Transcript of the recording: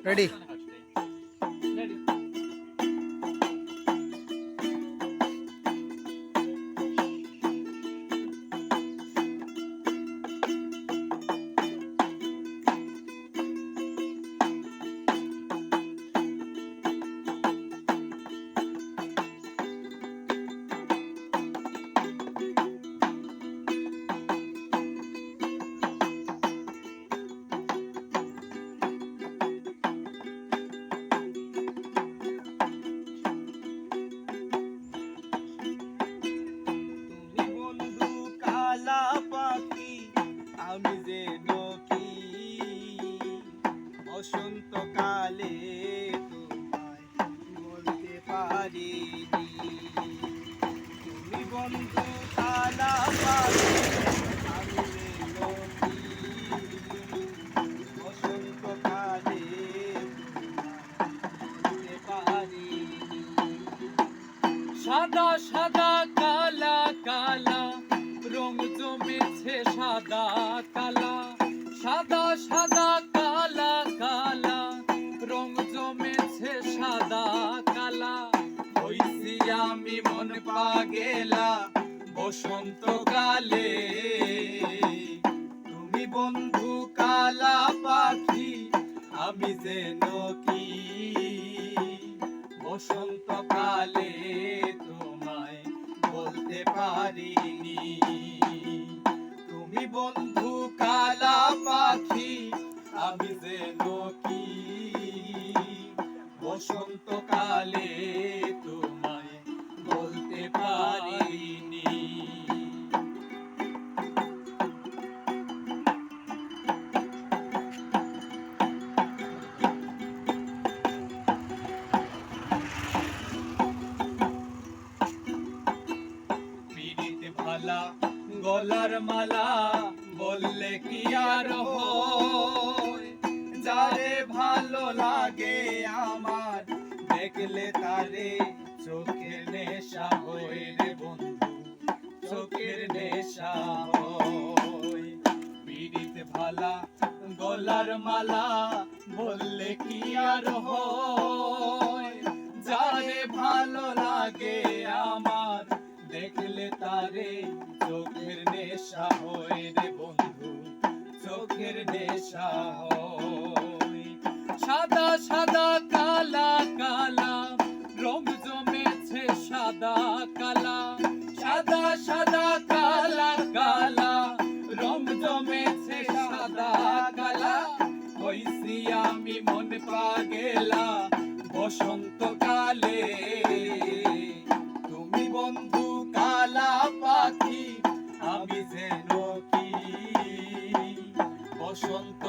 Ready. আমি যে নকি বসন্তকালে তোমায় বলতে পারিনি। তুমি বন্ধু কালা পাখি, আমি যে নকি বসন্তকালে বলতে পারিনি। সাদা সাদা কালা কালা রং জমেছে সাদা কালা, সাদা সাদা কালা কালা রং জমেছে সাদা কালা। হইছি আমি মন পাগেলা বসন্তকালে। তুমি বন্ধু কালা পাখি, আমি যে নকি বসন্তকালে তোমায় বলতে পারিনি। তুমি বন্ধু কালা পাখি, আমি যে নকি বসন্তকালে তোমায় বলতে পারিনি। ভালা গলার মালা বললে কি আর হয়, যারে ভালো লাগে আমার দেখলে তারে চোখের নেশা হয় রে বন্ধু, চোখের নেশা হয়। পীড়িত ভালা গলার মালা বললে কি আর হয়, যারে ভালো লাগে আমার দেখলে তারে চোখের নেশা হয় রে বন্ধু, চোখের নেশা হয়। সাদা সাদা কালা কালা রং জমেছে সাদা কালা, সাদা সাদা কালা কালা রং জমেছে সাদা কালা। হইছি আমি মন পাগেলা বসন্তকালে। তুমি বন্ধু কালা পাখি, আমি যে নকি বসন্ত